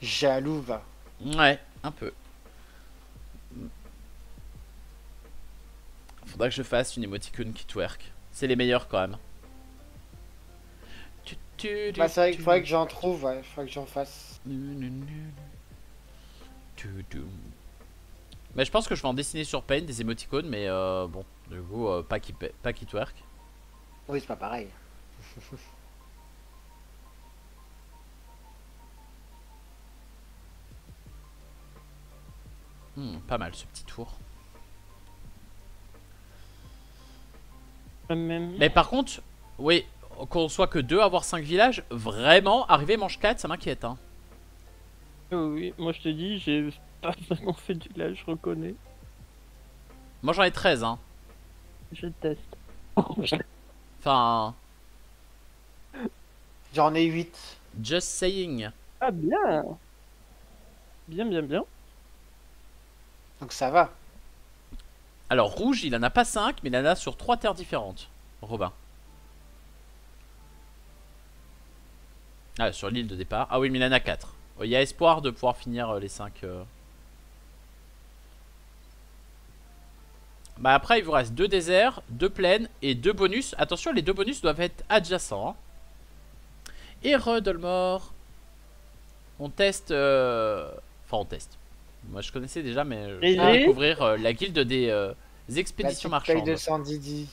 [SPEAKER 2] Jaloux va.
[SPEAKER 1] Ouais, un peu. Faudra que je fasse une émoticône qui twerk. C'est les meilleurs quand même.
[SPEAKER 2] Bah c'est vrai qu'il faudrait que j'en trouve, ouais. Faudrait que j'en fasse.
[SPEAKER 1] Mais je pense que je vais en dessiner sur Paint des émoticônes, mais bon, du coup, pas qui twerk.
[SPEAKER 2] Oui, c'est pas pareil.
[SPEAKER 1] Pas mal ce petit tour. Mais par contre, oui, qu'on soit que 2 à avoir 5 villages, vraiment, arriver manche 4, ça m'inquiète. Hein.
[SPEAKER 3] Oui, moi je te dis, j'ai pas vraiment fait du village, je reconnais.
[SPEAKER 1] Moi j'en ai 13, hein.
[SPEAKER 3] Je teste.
[SPEAKER 1] Enfin,
[SPEAKER 2] J'en ai 8.
[SPEAKER 1] just saying.
[SPEAKER 3] Ah bien. Bien.
[SPEAKER 2] Donc ça va.
[SPEAKER 1] Alors, rouge, il en a pas 5, mais il en a sur 3 terres différentes. Robin. Ah, sur l'île de départ. Ah oui, mais il en a 4. Il y a espoir de pouvoir finir les 5. Bah après, il vous reste 2 déserts, 2 plaines et 2 bonus. Attention, les 2 bonus doivent être adjacents. Hein. Et Redolmore. On teste... Enfin, on teste. Moi, je connaissais déjà, mais je vais découvrir la guilde des expéditions marchandes.
[SPEAKER 2] De Sandidi.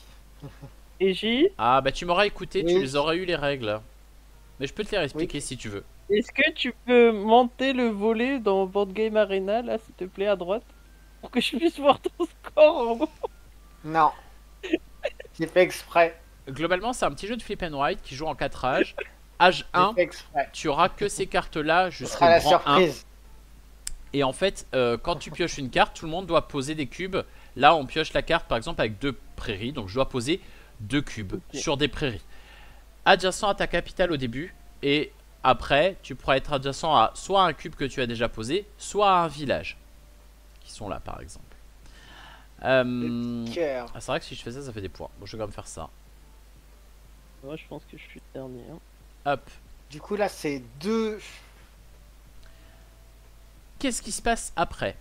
[SPEAKER 3] Et J.
[SPEAKER 1] Ah bah tu m'auras écouté,
[SPEAKER 2] oui.
[SPEAKER 1] Tu les aurais eu les règles. Mais je peux te les expliquer si tu veux.
[SPEAKER 3] Est-ce que tu peux monter le volet dans Board Game Arena, là, s'il te plaît, à droite? Pour que je puisse voir ton score en haut.
[SPEAKER 2] Non. J'ai fait exprès.
[SPEAKER 1] Globalement, c'est un petit jeu de flip and write qui joue en 4 âges. Âge 1, tu auras que ces cartes-là jusqu'au
[SPEAKER 2] la
[SPEAKER 1] grand
[SPEAKER 2] surprise.
[SPEAKER 1] 1. Et en fait, quand tu pioches une carte, tout le monde doit poser des cubes. Là, on pioche la carte, par exemple, avec 2 prairies. Donc, je dois poser 2 cubes sur des prairies. adjacent à ta capitale au début. Et après, tu pourras être adjacent à soit un cube que tu as déjà posé, soit à un village. Qui sont là, par exemple. Ah, c'est vrai que si je fais ça, ça fait des points. Bon, je vais quand même faire ça.
[SPEAKER 3] Moi, je pense que je suis le dernier. Hein.
[SPEAKER 1] Hop.
[SPEAKER 2] Du coup, là, c'est 2.
[SPEAKER 1] Qu'est-ce qui se passe après?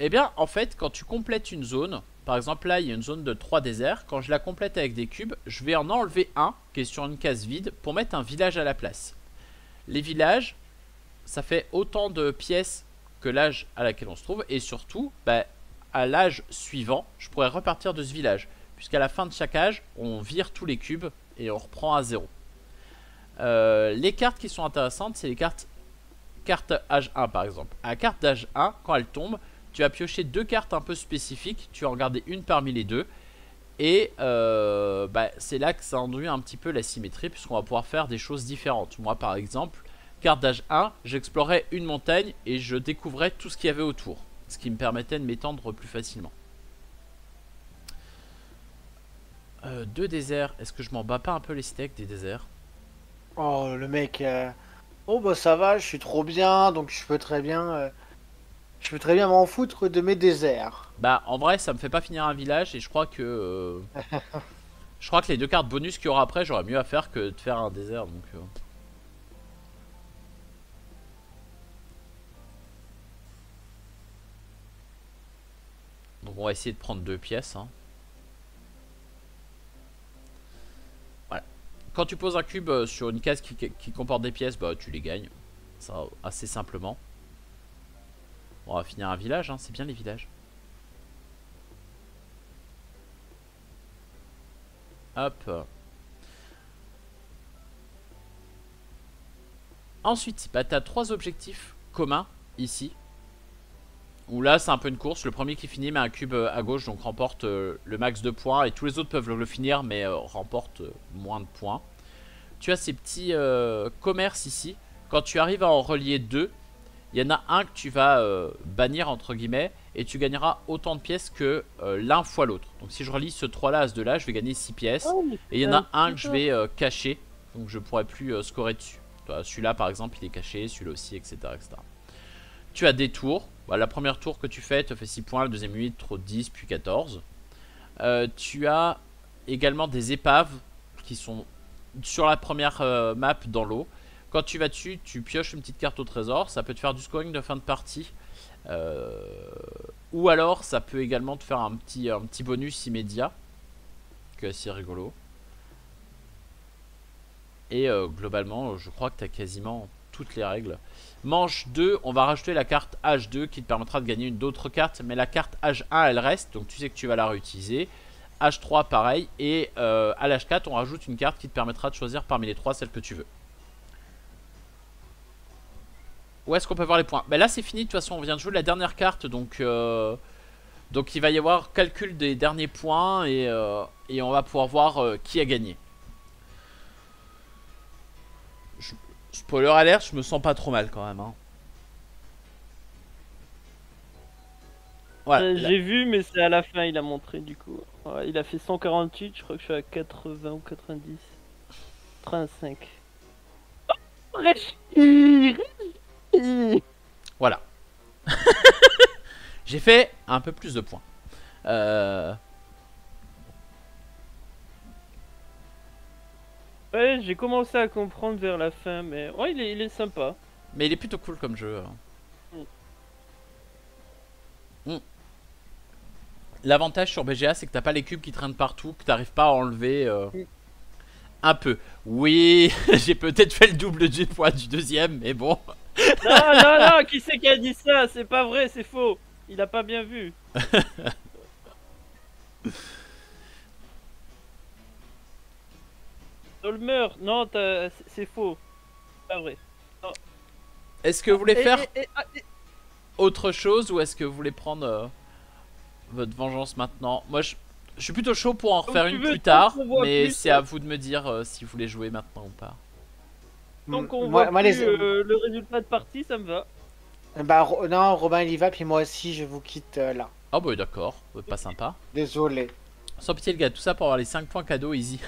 [SPEAKER 1] Eh bien, en fait, quand tu complètes une zone, par exemple là, il y a une zone de 3 déserts. Quand je la complète avec des cubes, je vais en enlever un qui est sur une case vide pour mettre un village à la place. Les villages, ça fait autant de pièces que l'âge à laquelle on se trouve. Et surtout, bah, à l'âge suivant, je pourrais repartir de ce village. Puisqu'à la fin de chaque âge, on vire tous les cubes et on reprend à 0. Les cartes qui sont intéressantes, c'est les cartes âge 1 par exemple. À la carte d'âge 1, quand elle tombe, tu vas piocher 2 cartes un peu spécifiques. Tu vas en garder une parmi les deux. Et bah, c'est là que ça induit un petit peu la symétrie, puisqu'on va pouvoir faire des choses différentes. Moi par exemple, carte d'âge 1, j'explorais une montagne et je découvrais tout ce qu'il y avait autour, ce qui me permettait de m'étendre plus facilement. 2 déserts, est-ce que je m'en bats pas un peu les steaks des déserts?
[SPEAKER 2] Oh, le mec. Oh, bah ça va, je suis trop bien, donc je peux très bien. Je peux très bien m'en foutre de mes déserts.
[SPEAKER 1] Bah en vrai ça me fait pas finir un village et je crois que je crois que les 2 cartes bonus qu'il y aura après j'aurais mieux à faire que de faire un désert donc donc on va essayer de prendre 2 pièces hein. Voilà. Quand tu poses un cube sur une case qui comporte des pièces, bah tu les gagnes. Ça assez simplement. On va finir un village, hein. C'est bien les villages. Hop. Ensuite, bah, tu as 3 objectifs communs ici. Où là, c'est un peu une course. Le premier qui finit met un cube à gauche, donc remporte le max de points. Et tous les autres peuvent le finir, mais remporte moins de points. Tu as ces petits commerces ici. Quand tu arrives à en relier 2, il y en a un que tu vas bannir entre guillemets et tu gagneras autant de pièces que l'un fois l'autre. Donc si je relie ce 3 là à ce 2 là, je vais gagner 6 pièces.
[SPEAKER 3] Oh,
[SPEAKER 1] Et il y en a un que je vais cacher, donc je pourrai plus scorer dessus. Celui-là par exemple il est caché, celui-là aussi, etc., etc. Tu as des tours. Bah, la première tour que tu fais te fait 6 points, le deuxième 8, trop 10, puis 14. Tu as également des épaves qui sont sur la première map dans l'eau. Quand tu vas dessus, tu pioches une petite carte au trésor. Ça peut te faire du scoring de fin de partie. Ou alors, ça peut également te faire un petit bonus immédiat. Que c'est rigolo. Et globalement, je crois que tu as quasiment toutes les règles. Manche 2, on va rajouter la carte H2 qui te permettra de gagner une d'autres cartes. Mais la carte H1, elle reste. Donc tu sais que tu vas la réutiliser. H3, pareil. Et à l'H4, on rajoute une carte qui te permettra de choisir parmi les 3 celle que tu veux. Où est-ce qu'on peut voir les points? Ben là c'est fini, de toute façon on vient de jouer la dernière carte. Donc il va y avoir calcul des derniers points. Et on va pouvoir voir qui a gagné. Spoiler alert, je me sens pas trop mal quand même hein. Voilà,
[SPEAKER 3] J'ai vu, mais c'est à la fin, il a montré du coup. Ouais, il a fait 148, je crois que je suis à 80 ou 90. 35. Oh, Réchi.
[SPEAKER 1] Voilà. J'ai fait un peu plus de points.
[SPEAKER 3] Ouais, j'ai commencé à comprendre vers la fin, mais ouais, il est sympa.
[SPEAKER 1] Mais il est plutôt cool comme jeu. L'avantage sur BGA, c'est que t'as pas les cubes qui traînent partout, que t'arrives pas à enlever un peu. Oui, j'ai peut-être fait le double du poids du deuxième, mais bon.
[SPEAKER 3] Non, qui c'est qui a dit ça? C'est pas vrai, c'est faux. Il a pas bien vu. Dolmer, non, c'est faux. Pas vrai.
[SPEAKER 1] Est-ce que vous voulez faire autre chose ou est-ce que vous voulez prendre votre vengeance maintenant? Moi, je suis plutôt chaud pour en refaire une plus tard, mais c'est à vous de me dire si vous voulez jouer maintenant ou pas.
[SPEAKER 3] Donc on voit plus, le résultat de partie, ça me va.
[SPEAKER 2] Bah non, Robin il y va, puis moi aussi je vous quitte là.
[SPEAKER 1] Ah bah d'accord, pas sympa.
[SPEAKER 2] Désolé.
[SPEAKER 1] Sans pitié, le gars, tout ça pour avoir les 5 points cadeaux, easy.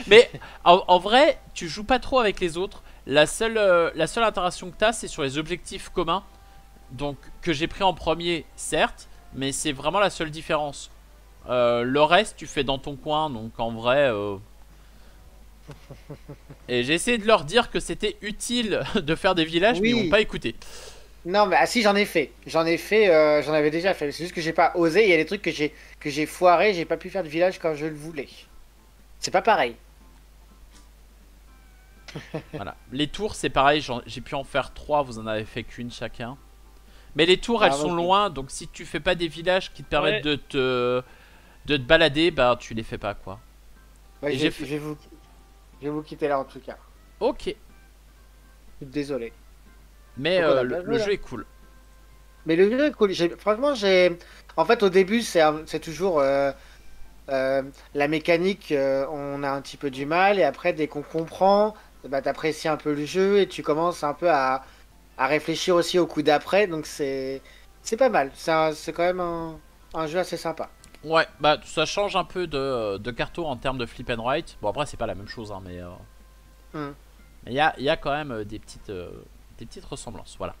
[SPEAKER 1] Mais en vrai, tu joues pas trop avec les autres. La seule interaction que t'as, c'est sur les objectifs communs. Donc, que j'ai pris en premier, certes, mais c'est vraiment la seule différence. Le reste, tu fais dans ton coin, donc en vrai. Et j'ai essayé de leur dire que c'était utile de faire des villages, mais ils
[SPEAKER 2] Oui.
[SPEAKER 1] m'ont pas écouté.
[SPEAKER 2] Non, mais ah, si, j'en ai fait. J'en ai fait, j'en avais déjà fait. C'est juste que j'ai pas osé. Il y a des trucs que j'ai foiré. J'ai pas pu faire de village quand je le voulais. C'est pas pareil.
[SPEAKER 1] Voilà. Les tours, c'est pareil, j'ai pu en faire 3, vous en avez fait qu'une chacun. Mais les tours, elles
[SPEAKER 2] Ah,
[SPEAKER 1] sont
[SPEAKER 2] ok.
[SPEAKER 1] loin, donc si tu fais pas des villages qui te permettent
[SPEAKER 3] Ouais.
[SPEAKER 1] de te balader, bah tu les fais pas quoi.
[SPEAKER 2] Ouais,
[SPEAKER 1] Et j'ai fait.
[SPEAKER 2] je vais vous quitter là en tout cas.
[SPEAKER 1] Ok.
[SPEAKER 2] Désolé.
[SPEAKER 1] Mais
[SPEAKER 2] Donc on a pas
[SPEAKER 1] le
[SPEAKER 2] joué, là.
[SPEAKER 1] jeu est cool.
[SPEAKER 2] Mais le jeu est cool. Franchement, j'ai. En fait, au début, c'est toujours la mécanique. On a un petit peu du mal, et après, dès qu'on comprend, bah, t'apprécies un peu le jeu et tu commences un peu à réfléchir aussi au coup d'après. Donc c'est pas mal. C'est quand même un jeu assez sympa.
[SPEAKER 1] Ouais, bah ça change un peu de carto en termes de flip and write. Bon après c'est pas la même chose, hein, mais
[SPEAKER 2] Hmm.
[SPEAKER 1] il y a quand même des petites ressemblances, voilà.